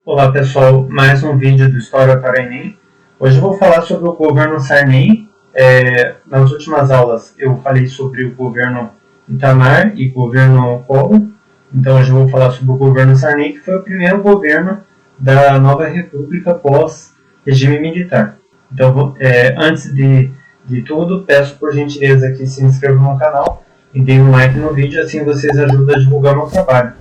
Olá pessoal, mais um vídeo do História para Enem. Hoje eu vou falar sobre o governo Sarney. Nas últimas aulas eu falei sobre o governo Itamar e o governo Collor. Então hoje eu vou falar sobre o governo Sarney, que foi o primeiro governo da nova república pós-regime militar. Então, antes de tudo, peço por gentileza que se inscrevam no canal e deem um like no vídeo, assim vocês ajudam a divulgar meu trabalho.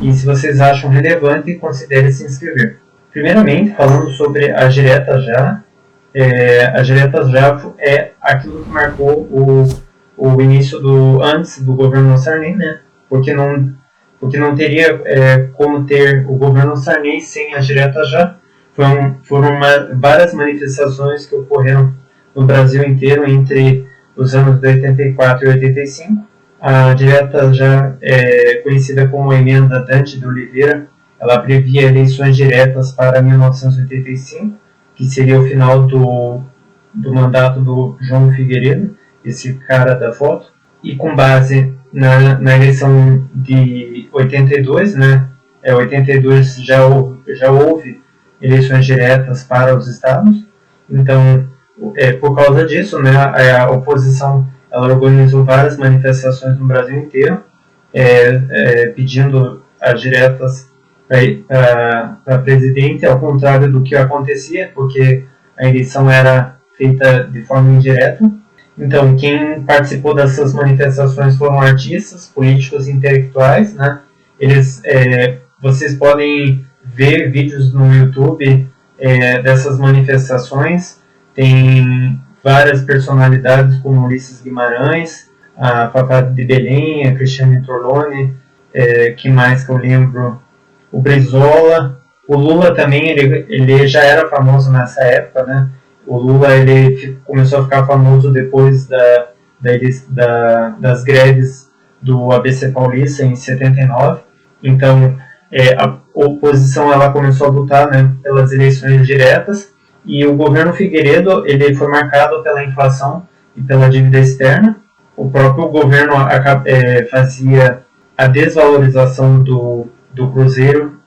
E se vocês acham relevante, considere se inscrever. Primeiramente, falando sobre as diretas já, as diretas já é aquilo que marcou o início antes do governo Sarney, né? Porque não teria como ter o governo Sarney sem as diretas já. Foram várias manifestações que ocorreram no Brasil inteiro entre os anos de 84 e 85. A direta já conhecida como Emenda Dante de Oliveira, ela previa eleições diretas para 1985, que seria o final do mandato do João Figueiredo, esse cara da foto, e com base na eleição de 82, né? 82 já houve eleições diretas para os estados, então por causa disso, né, a oposição ela organizou várias manifestações no Brasil inteiro, pedindo as diretas para presidente, ao contrário do que acontecia, porque a eleição era feita de forma indireta. Então, quem participou dessas manifestações foram artistas, políticos e intelectuais, né? Vocês podem ver vídeos no YouTube dessas manifestações. Tem várias personalidades como Ulisses Guimarães, a Fafá de Belém, a Cristiane Torlone, que mais que eu lembro? O Brizola. O Lula também, ele já era famoso nessa época, né? O Lula ele começou a ficar famoso depois das greves do ABC Paulista em 79. Então, a oposição ela começou a lutar, né, pelas eleições diretas. E o governo Figueiredo ele foi marcado pela inflação e pela dívida externa. O próprio governo fazia a desvalorização do cruzeiro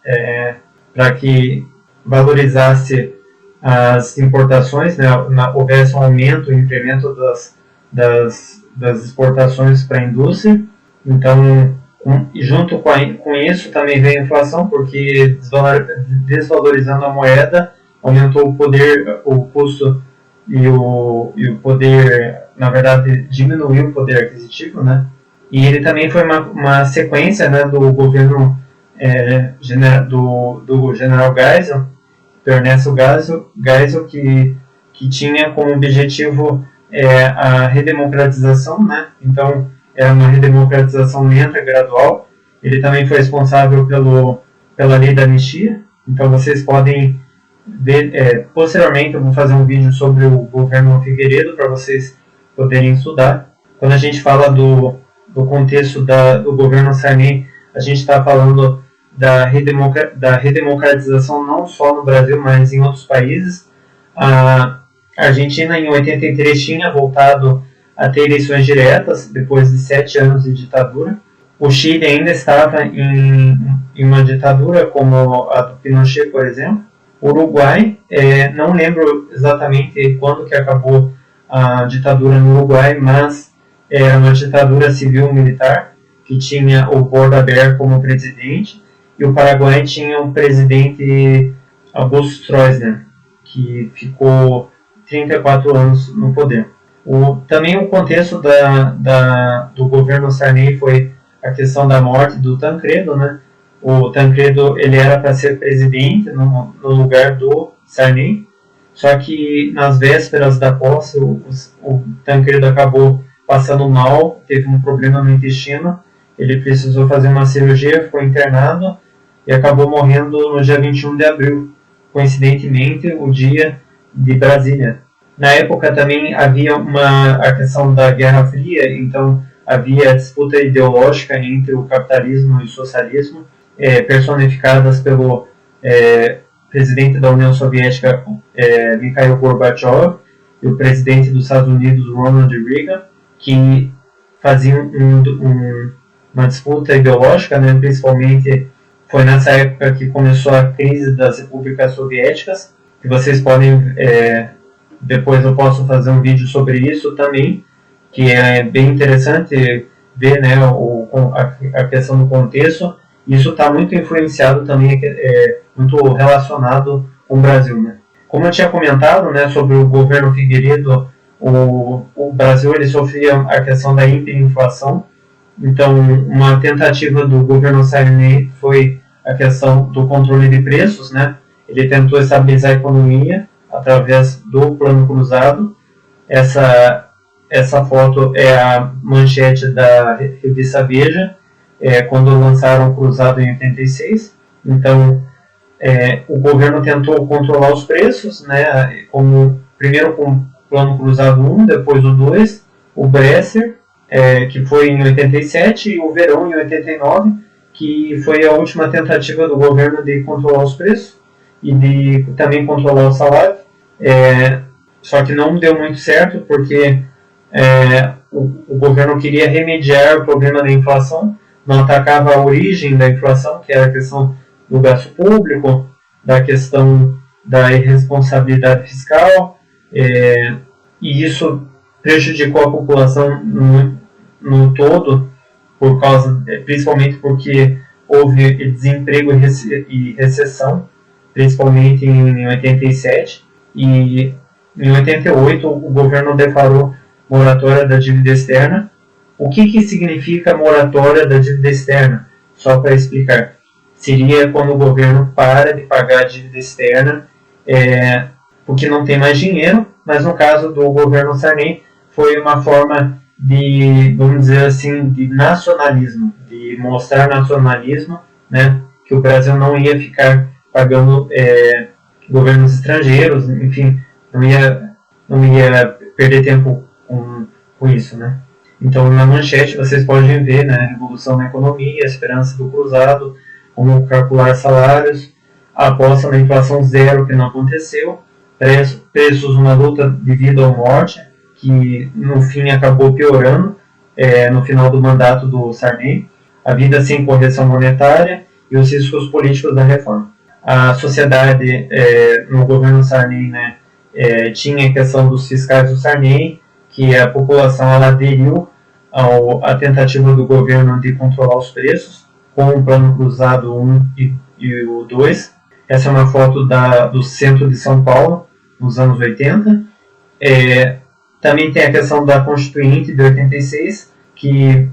para que valorizasse as importações, né, houvesse um aumento, um incremento das exportações para a indústria. Então, junto com isso também veio a inflação, porque desvalorizando a moeda, aumentou o poder, o custo e o poder, na verdade, diminuiu o poder aquisitivo, né? E ele também foi uma sequência, né, do governo do general Geisel, Ernesto Geisel, que tinha como objetivo a redemocratização, né? Então, era uma redemocratização lenta, gradual. Ele também foi responsável pela lei da anistia. Então, vocês podem posteriormente eu vou fazer um vídeo sobre o governo Figueiredo para vocês poderem estudar. Quando a gente fala do contexto do governo Sarney, a gente está falando da redemocratização não só no Brasil, mas em outros países. A Argentina, em 83, tinha voltado a ter eleições diretas, depois de 7 anos de ditadura. O Chile ainda estava em uma ditadura, como a do Pinochet, por exemplo. O Uruguai, não lembro exatamente quando que acabou a ditadura no Uruguai, mas era uma ditadura civil-militar, que tinha o Bordaber como presidente, e o Paraguai tinha o presidente Augusto Stroessner, que ficou 34 anos no poder. Também o contexto do governo Sarney foi a questão da morte do Tancredo, né? O Tancredo ele era para ser presidente no lugar do Sarney, só que nas vésperas da posse o Tancredo acabou passando mal, teve um problema no intestino, ele precisou fazer uma cirurgia, ficou internado e acabou morrendo no dia 21 de abril, coincidentemente o dia de Brasília. Na época também havia a questão da Guerra Fria, então havia disputa ideológica entre o capitalismo e o socialismo, personificadas pelo presidente da União Soviética, Mikhail Gorbachev, e o presidente dos Estados Unidos, Ronald Reagan, que faziam uma disputa ideológica, né, principalmente foi nessa época que começou a crise das repúblicas soviéticas, que vocês podem, depois eu posso fazer um vídeo sobre isso também, que é bem interessante ver, né, a questão do contexto. Isso está muito influenciado também, muito relacionado com o Brasil, né. Como eu tinha comentado, né, sobre o governo Figueiredo, o Brasil ele sofria a questão da hiperinflação. Então, uma tentativa do governo Sarney foi a questão do controle de preços, né? Ele tentou estabilizar a economia através do Plano Cruzado. Essa foto é a manchete da revista Veja, quando lançaram o Cruzado em 86. Então, o governo tentou controlar os preços, né? Primeiro com o Plano Cruzado 1, depois o 2, o Bresser, que foi em 87, e o Verão em 89, que foi a última tentativa do governo de controlar os preços e de também controlar o salário. Só que não deu muito certo, porque o governo queria remediar o problema da inflação, não atacava a origem da inflação, que era a questão do gasto público, da questão da irresponsabilidade fiscal, e isso prejudicou a população no todo, principalmente porque houve desemprego e recessão, principalmente em 87, e em 88 o governo declarou moratória da dívida externa. O que significa moratória da dívida externa? Só para explicar. Seria quando o governo para de pagar a dívida externa, porque não tem mais dinheiro, mas no caso do governo Sarney foi uma forma de, vamos dizer assim, de nacionalismo, de mostrar nacionalismo, né, que o Brasil não ia ficar pagando governos estrangeiros, enfim, não ia perder tempo com isso, né. Então, na manchete vocês podem ver, né, revolução na economia, a esperança do cruzado, como calcular salários, a aposta na inflação zero, que não aconteceu, preços, uma luta de vida ou morte, que no fim acabou piorando no final do mandato do Sarney, a vida sem correção monetária e os riscos políticos da reforma. A sociedade no governo Sarney, né, tinha a questão dos fiscais do Sarney, que a população ela aderiu à tentativa do governo de controlar os preços, com o Plano Cruzado 1 e o 2. Essa é uma foto do centro de São Paulo, nos anos 80. Também tem a questão da Constituinte de 86, que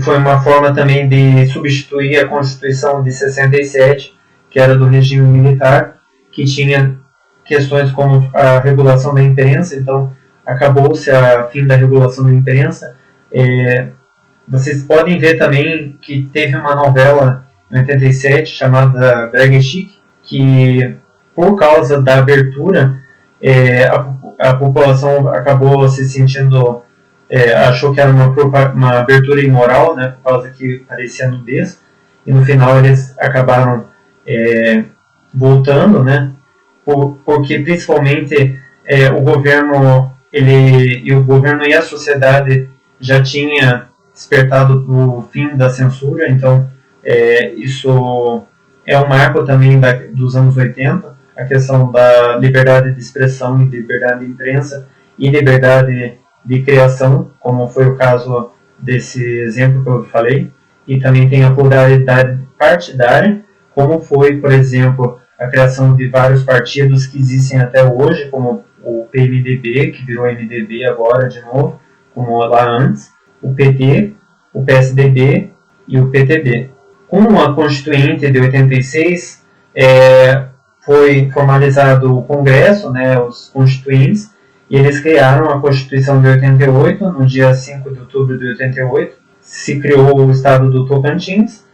foi uma forma também de substituir a Constituição de 67, que era do regime militar, que tinha questões como a regulação da imprensa. Então, acabou-se a fim da regulação da imprensa. Vocês podem ver também que teve uma novela em 87 chamada Brega Chic, que por causa da abertura, a população acabou se sentindo, achou que era uma abertura imoral, né, por causa que parecia nudez, e no final eles acabaram voltando, né, porque principalmente o governo e a sociedade já tinha despertado o fim da censura. Então isso é um marco também dos anos 80, a questão da liberdade de expressão e liberdade de imprensa e liberdade de criação, como foi o caso desse exemplo que eu falei, e também tem a pluralidade partidária, como foi, por exemplo, a criação de vários partidos que existem até hoje, como o PMDB, que virou MDB agora de novo, como lá antes, o PT, o PSDB e o PTB. Com a Constituinte de 86, foi formalizado o Congresso, né, os constituintes, e eles criaram a Constituição de 88, no dia 5 de outubro de 88, se criou o Estado do Tocantins,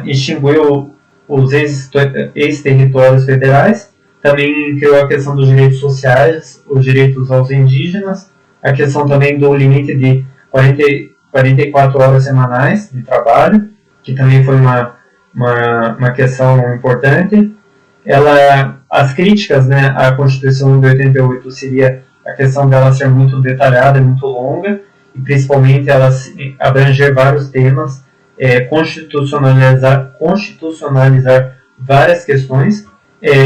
extinguiu os ex-territórios federais, também criou a questão dos direitos sociais, os direitos aos indígenas, a questão também do limite de 44 horas semanais de trabalho, que também foi uma questão importante. As críticas, né, à Constituição de 88 seria a questão dela ser muito detalhada e muito longa, e principalmente ela abranger vários temas, constitucionalizar várias questões.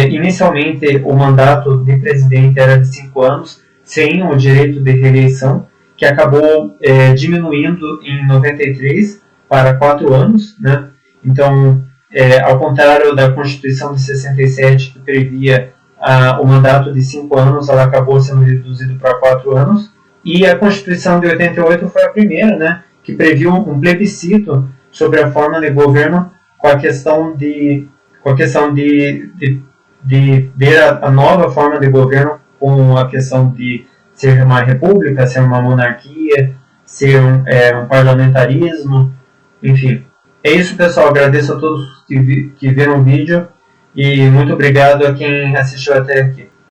Inicialmente, o mandato de presidente era de 5 anos, sem o direito de reeleição, que acabou diminuindo em 93 para 4 anos, né? Então, ao contrário da Constituição de 67, que previa o mandato de 5 anos, ela acabou sendo reduzido para 4 anos. E a Constituição de 88 foi a primeira, né, que previu um plebiscito sobre a forma de governo, com a questão de ver a nova forma de governo, com a questão de ser uma república, ser uma monarquia, ser um parlamentarismo, enfim. É isso, pessoal. Agradeço a todos que viram o vídeo e muito obrigado a quem assistiu até aqui.